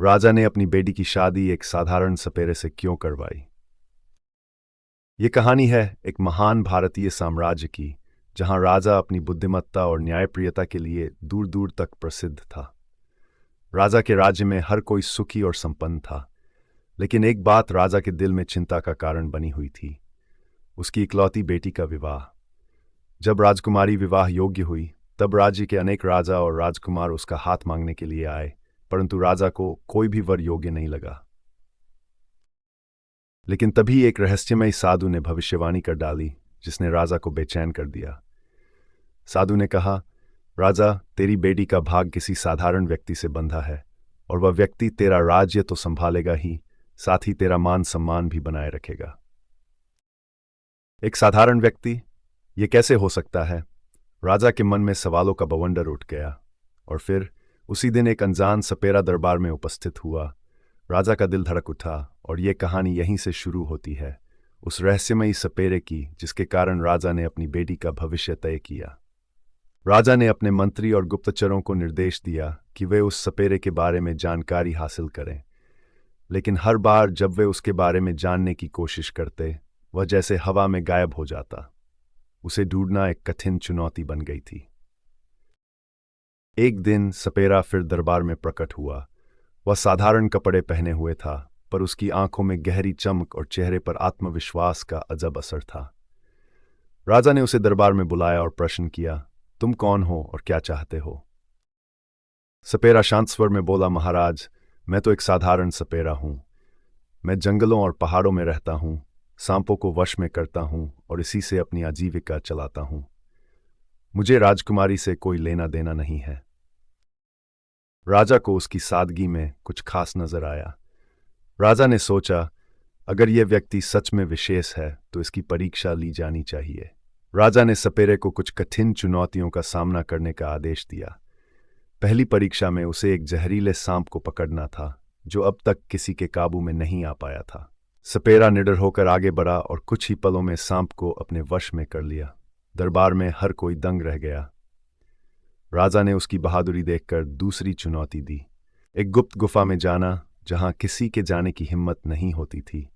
राजा ने अपनी बेटी की शादी एक साधारण सपेरे से क्यों करवाई। ये कहानी है एक महान भारतीय साम्राज्य की, जहां राजा अपनी बुद्धिमत्ता और न्यायप्रियता के लिए दूर दूर तक प्रसिद्ध था। राजा के राज्य में हर कोई सुखी और संपन्न था, लेकिन एक बात राजा के दिल में चिंता का कारण बनी हुई थी, उसकी इकलौती बेटी का विवाह। जब राजकुमारी विवाह योग्य हुई, तब राज्य के अनेक राजा और राजकुमार उसका हाथ मांगने के लिए आए, परंतु राजा को कोई भी वर योग्य नहीं लगा। लेकिन तभी एक रहस्यमयी साधु ने भविष्यवाणी कर डाली, जिसने राजा को बेचैन कर दिया। साधु ने कहा, राजा, तेरी बेटी का भाग किसी साधारण व्यक्ति से बंधा है, और वह व्यक्ति तेरा राज्य तो संभालेगा ही, साथ ही तेरा मान सम्मान भी बनाए रखेगा। एक साधारण व्यक्ति, ये कैसे हो सकता है? राजा के मन में सवालों का बवंडर उठ गया। और फिर उसी दिन एक अनजान सपेरा दरबार में उपस्थित हुआ। राजा का दिल धड़क उठा, और ये कहानी यहीं से शुरू होती है, उस रहस्यमयी सपेरे की जिसके कारण राजा ने अपनी बेटी का भविष्य तय किया। राजा ने अपने मंत्री और गुप्तचरों को निर्देश दिया कि वे उस सपेरे के बारे में जानकारी हासिल करें, लेकिन हर बार जब वे उसके बारे में जानने की कोशिश करते, वह जैसे हवा में गायब हो जाता। उसे ढूंढना एक कठिन चुनौती बन गई थी। एक दिन सपेरा फिर दरबार में प्रकट हुआ। वह साधारण कपड़े पहने हुए था, पर उसकी आंखों में गहरी चमक और चेहरे पर आत्मविश्वास का अजब असर था। राजा ने उसे दरबार में बुलाया और प्रश्न किया, तुम कौन हो और क्या चाहते हो? सपेरा शांत स्वर में बोला, महाराज, मैं तो एक साधारण सपेरा हूं। मैं जंगलों और पहाड़ों में रहता हूं, सांपों को वश में करता हूं और इसी से अपनी आजीविका चलाता हूं। मुझे राजकुमारी से कोई लेना देना नहीं है। राजा को उसकी सादगी में कुछ खास नजर आया। राजा ने सोचा, अगर यह व्यक्ति सच में विशेष है तो इसकी परीक्षा ली जानी चाहिए। राजा ने सपेरे को कुछ कठिन चुनौतियों का सामना करने का आदेश दिया। पहली परीक्षा में उसे एक जहरीले सांप को पकड़ना था, जो अब तक किसी के काबू में नहीं आ पाया था। सपेरा निडर होकर आगे बढ़ा और कुछ ही पलों में सांप को अपने वश में कर लिया। दरबार में हर कोई दंग रह गया। राजा ने उसकी बहादुरी देखकर दूसरी चुनौती दी, एक गुप्त गुफा में जाना जहां किसी के जाने की हिम्मत नहीं होती थी।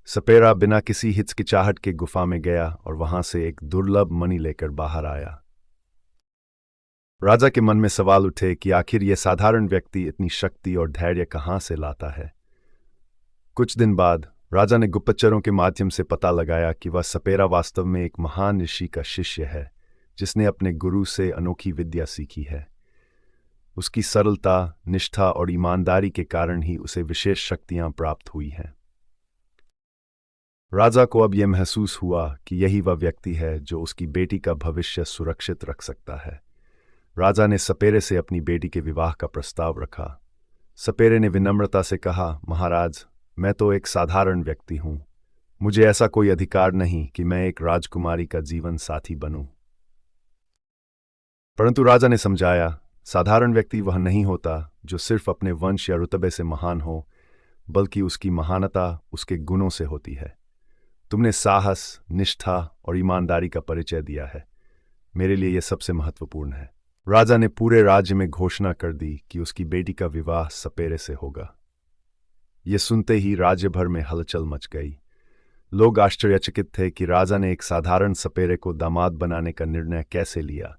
सपेरा बिना किसी हिचकिचाहट के गुफा में गया और वहां से एक दुर्लभ मणि लेकर बाहर आया। राजा के मन में सवाल उठे कि आखिर यह साधारण व्यक्ति इतनी शक्ति और धैर्य कहां से लाता है। कुछ दिन बाद राजा ने गुप्तचरों के माध्यम से पता लगाया कि वह सपेरा वास्तव में एक महान ऋषि का शिष्य है, जिसने अपने गुरु से अनोखी विद्या सीखी है। उसकी सरलता, निष्ठा और ईमानदारी के कारण ही उसे विशेष शक्तियां प्राप्त हुई हैं। राजा को अब यह महसूस हुआ कि यही वह व्यक्ति है जो उसकी बेटी का भविष्य सुरक्षित रख सकता है। राजा ने सपेरे से अपनी बेटी के विवाह का प्रस्ताव रखा। सपेरे ने विनम्रता से कहा, महाराज, मैं तो एक साधारण व्यक्ति हूं। मुझे ऐसा कोई अधिकार नहीं कि मैं एक राजकुमारी का जीवन साथी बनूं। परंतु राजा ने समझाया, साधारण व्यक्ति वह नहीं होता जो सिर्फ अपने वंश या रुतबे से महान हो, बल्कि उसकी महानता उसके गुणों से होती है। तुमने साहस, निष्ठा और ईमानदारी का परिचय दिया है। मेरे लिए यह सबसे महत्वपूर्ण है। राजा ने पूरे राज्य में घोषणा कर दी कि उसकी बेटी का विवाह सपेरे से होगा। यह सुनते ही राज्य भर में हलचल मच गई। लोग आश्चर्यचकित थे कि राजा ने एक साधारण सपेरे को दामाद बनाने का निर्णय कैसे लिया।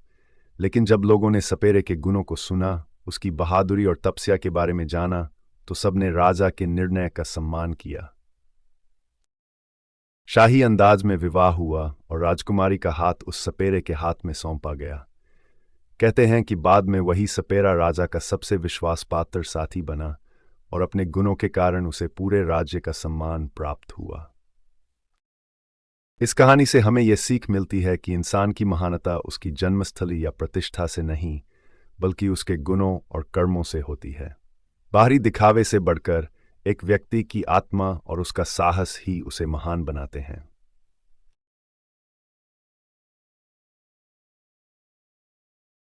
लेकिन जब लोगों ने सपेरे के गुणों को सुना, उसकी बहादुरी और तपस्या के बारे में जाना, तो सबने राजा के निर्णय का सम्मान किया। शाही अंदाज में विवाह हुआ और राजकुमारी का हाथ उस सपेरे के हाथ में सौंपा गया। कहते हैं कि बाद में वही सपेरा राजा का सबसे विश्वासपात्र साथी बना और अपने गुणों के कारण उसे पूरे राज्य का सम्मान प्राप्त हुआ। इस कहानी से हमें यह सीख मिलती है कि इंसान की महानता उसकी जन्मस्थली या प्रतिष्ठा से नहीं, बल्कि उसके गुणों और कर्मों से होती है। बाहरी दिखावे से बढ़कर एक व्यक्ति की आत्मा और उसका साहस ही उसे महान बनाते हैं।